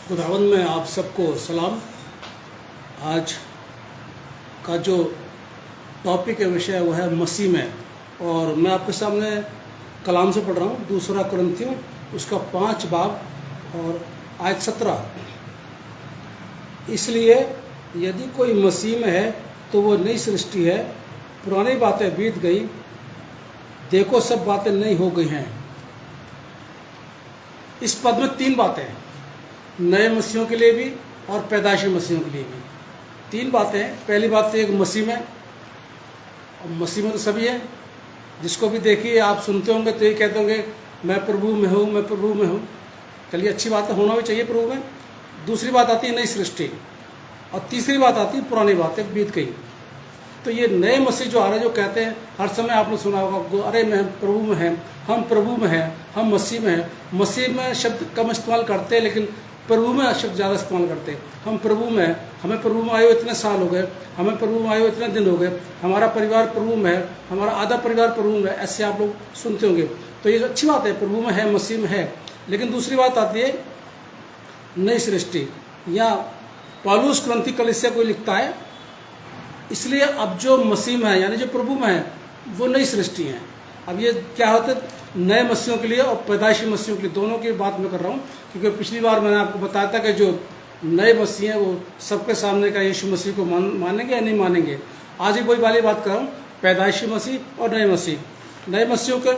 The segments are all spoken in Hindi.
खुदावन में आप सबको सलाम। आज का जो टॉपिक है, विषय है, वो है मसीह में। और मैं आपके सामने कलाम से पढ़ रहा हूँ, 2 कुरिन्थियों उसका 5 बाब और आयत 17। इसलिए यदि कोई मसीह में है तो वो नई सृष्टि है, पुरानी बातें बीत गई, देखो सब बातें नई हो गई हैं। इस पद में 3 बातें हैं, नए मसीहों के लिए भी और पैदाइशी मसीहों के लिए भी 3 बातें हैं। पहली बात तो एक मसीह में, और मसीह में तो सभी है, जिसको भी देखिए आप सुनते होंगे तो ये कहते होंगे मैं प्रभु में हूँ, मैं प्रभु में हूँ। चलिए, अच्छी बात है, होना भी चाहिए प्रभु में। दूसरी बात आती है नई सृष्टि, और तीसरी बात आती है पुरानी बातें बीत गई। तो ये नए मसीह जो आ रहे हैं, जो कहते हैं, हर समय आपने सुना होगा, अरे मैं प्रभु में है, हम प्रभु में हैं, हम मसीह में हैं। मसीह में शब्द कम इस्तेमाल करते हैं, लेकिन प्रभु में शब्द ज़्यादा इस्तेमाल करते हैं। हम प्रभु में हैं, हमें प्रभु में आए हुए इतने साल हो गए, हमें प्रभु में आए हुए इतने दिन हो गए, हमारा परिवार प्रभु में है, हमारा आधा परिवार प्रभु में है, ऐसे आप लोग सुनते होंगे। तो ये अच्छी बात है, प्रभु में है, मसीह में है। लेकिन दूसरी बात आती है नई सृष्टि। या पौलुस कुरिन्थी कलीसिया को लिखता है, इसलिए अब जो मसीह में है, यानी जो प्रभु में है, वो नई सृष्टि है। अब ये क्या होता है, नए मसीहों के लिए और पैदाइशी मसीहों के लिए, दोनों की बात मैं कर रहा हूँ। क्योंकि पिछली बार मैंने आपको बताया था कि जो नए मसीह हैं वो सबके सामने का यीशु मसीह को मानेंगे या नहीं मानेंगे। आज ही वही वाली बात कर रहा हूँ, पैदाइशी मसीह और नए मसीह। नए मसीहों के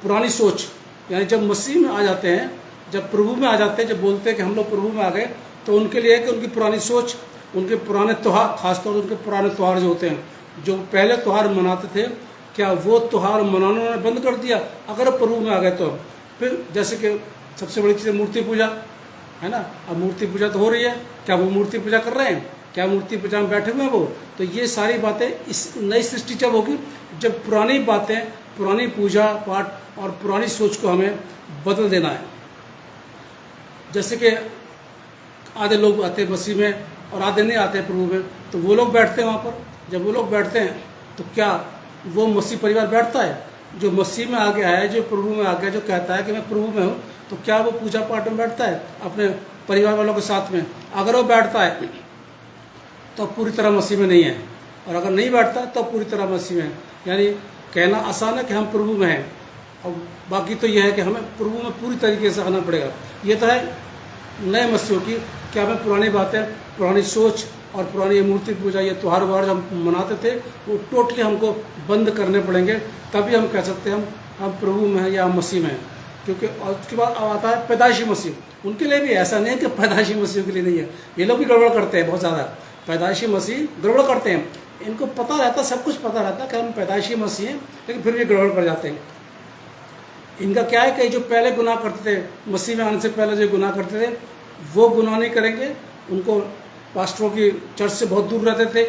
पुरानी सोच, यानी जब मसीह में आ जाते हैं, जब प्रभु में आ जाते हैं, जब बोलते हैं कि हम लोग प्रभु में आ गए, तो उनके लिए है कि उनकी पुरानी सोच, उनके पुराने त्यौहार, खासतौर से उनके पुराने त्यौहार जो होते हैं, जो पहले त्यौहार मनाते थे, क्या वो त्यौहार मनाना उन्होंने बंद कर दिया अगर प्रभु में आ गए तो? फिर जैसे कि सबसे बड़ी चीज़ मूर्ति पूजा है ना। अब मूर्ति पूजा तो हो रही है, क्या वो मूर्ति पूजा कर रहे हैं? क्या मूर्ति पूजा में बैठे हुए हैं वो? तो ये सारी बातें इस नई सृष्टि जब होगी, जब पुरानी बातें, पुरानी पूजा पाठ और पुरानी सोच को हमें बदल देना है। जैसे कि आधे लोग आते हैं मसीह में और आधे नहीं आते हैं प्रभु में, तो वो लोग बैठते हैं वहाँ पर। जब वो लोग बैठते हैं तो क्या वो मसीह परिवार बैठता है? जो मसीह में आ गया है, जो प्रभु में आ गया, जो कहता है कि मैं प्रभु में हूँ, तो क्या वो पूजा पाठ में बैठता है अपने परिवार वालों के साथ में? अगर वो बैठता है तो पूरी तरह मसीह में नहीं है, और अगर नहीं बैठता तो पूरी तरह मसीह में है। यानी कहना आसान है कि हम प्रभु में हैं, और बाकी तो यह है कि हमें प्रभु में पूरी तरीके से आना पड़ेगा। ये तो है नए मसीहों की, क्या हमें पुरानी बातें, पुरानी सोच और पुरानी मूर्ति पूजा, ये त्यौहार वार जो हम मनाते थे, वो टोटली हमको बंद करने पड़ेंगे, तभी हम कह सकते हैं हम प्रभु में हैं या हम मसीह में हैं। क्योंकि और उसके बाद आता है पैदाइशी मसीह। उनके लिए भी ऐसा नहीं है कि पैदाइशी मसीह के लिए नहीं है, ये लोग भी गड़बड़ करते हैं बहुत ज़्यादा। पैदाइशी मसीह गड़बड़ करते हैं, इनको पता रहता, सब कुछ पता रहता कि हम पैदाइशी मसीह हैं, लेकिन फिर भी गड़बड़ कर जाते हैं। इनका क्या है कि जो पहले गुनाह करते थे, मसीह में आने से पहले जो गुनाह करते थे, वो गुनाह नहीं करेंगे। उनको पास्टरों की चर्च से बहुत दूर रहते थे,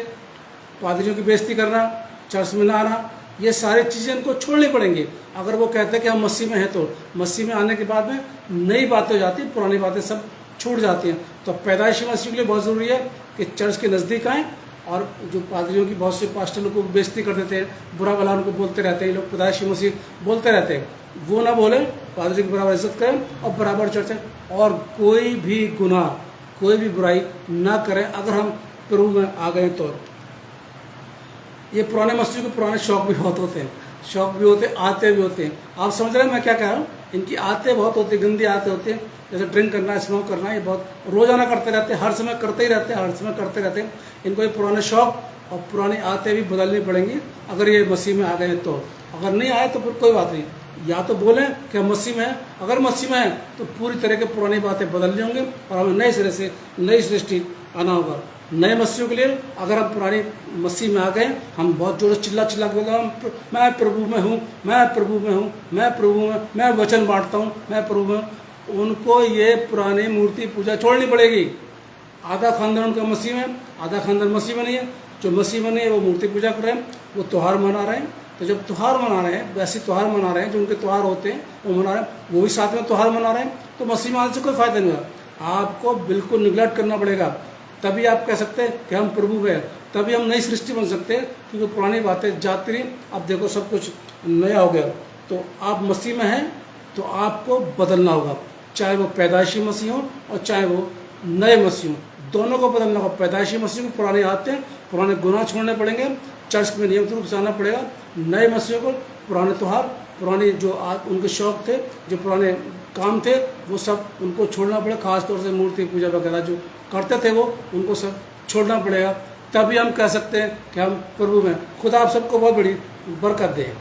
पादरियों की बेइज्जती करना, चर्च में ना आना, ये सारी चीज़ें इनको छोड़नी पड़ेंगी। अगर वो कहते हैं कि हम मसीह में हैं, तो मसीह में आने के बाद में नई बातें हो जाती हैं, पुरानी बातें सब छूट जाती हैं। तो पैदाइशी मसीह के लिए बहुत ज़रूरी है कि चर्च के नज़दीक आएँ। और जो पादरियों की, बहुत से पास्टर लोग को बेइज्जती कर देते हैं, बुरा भला उनको बोलते रहते हैं, ये लोग पैदाइशी मसीह बोलते रहते हैं, वो ना बोले, पादरी की बराबर इज्जत करें और बराबर चर्चा, और कोई भी गुनाह, कोई भी बुराई ना करें अगर हम प्रभु में आ गए तो। ये पुराने मसीह के पुराने शौक भी बहुत होते हैं, शौक भी होते हैं, आते भी होते हैं। आप समझ रहे हैं मैं क्या कह रहा हूँ? इनकी आते बहुत होती है, गंदी आते होते हैं, जैसे ड्रिंक करना, स्मोक करना, ये बहुत रोजाना करते रहते हैं, हर समय करते ही रहते हैं, हर समय करते रहते हैं। इनको ये पुराने शौक और पुरानी आते भी बदलनी पड़ेंगी अगर ये मसीह में आ गए तो। अगर नहीं आए तो फिर कोई बात नहीं, या तो बोलें कि हम मसीह में हैं, अगर मसीह में हैं तो पूरी तरह के पुरानी बातें बदलनी होंगी और हमें नए सिरे से नई सृष्टि आना होगा। नए मसीहों के लिए अगर हम पुरानी मसीह में आ गए, हम बहुत जोर से चिल्ला चिल्ला के बोलते मैं प्रभु में हूँ, मैं प्रभु में हूँ, मैं प्रभु में, मैं वचन बांटता हूँ, मैं प्रभु में, उनको ये पुरानी मूर्ति पूजा छोड़नी पड़ेगी। आधा खानदान उनका मसीह में, आधा खानदान मसीह में नहीं है। जो मसीह में नहीं है वो मूर्ति पूजा कर रहे हैं, वो त्यौहार मना रहे हैं। तो जब त्यौहार मना रहे हैं, वैसे त्यौहार मना रहे हैं, जो उनके त्यौहार होते हैं वो मना रहे हैं, वो भी साथ में त्यौहार मना रहे हैं, तो मसीह में आने से कोई फायदा नहीं होगा। आपको बिल्कुल निगलेक्ट करना पड़ेगा, तभी आप कह सकते हैं कि हम प्रभु में हैं, तभी हम नई सृष्टि बन सकते हैं। क्योंकि पुरानी बातें जाती रही, अब देखो सब कुछ नया हो गया। तो आप मसीह में हैं तो आपको बदलना होगा। चाहे वो पैदाइशी मसीह हों और चाहे वो नए मसीह हों, दोनों को बदलना होगा। पैदाइशी मसीह को पुराने आदतें, पुराने गुनाह छोड़ने पड़ेंगे, चर्च में नियमित रूप से आना पड़ेगा। नए मसीह को पुराने त्यौहार, पुराने जो उनके शौक थे, जो पुराने काम थे, वो सब उनको छोड़ना पड़ेगा। खासतौर से मूर्ति पूजा वगैरह जो करते थे वो, उनको सब छोड़ना पड़ेगा। तभी हम कह सकते हैं कि हम प्रभु में, खुदा आप सबको बहुत बड़ी बरकत दे।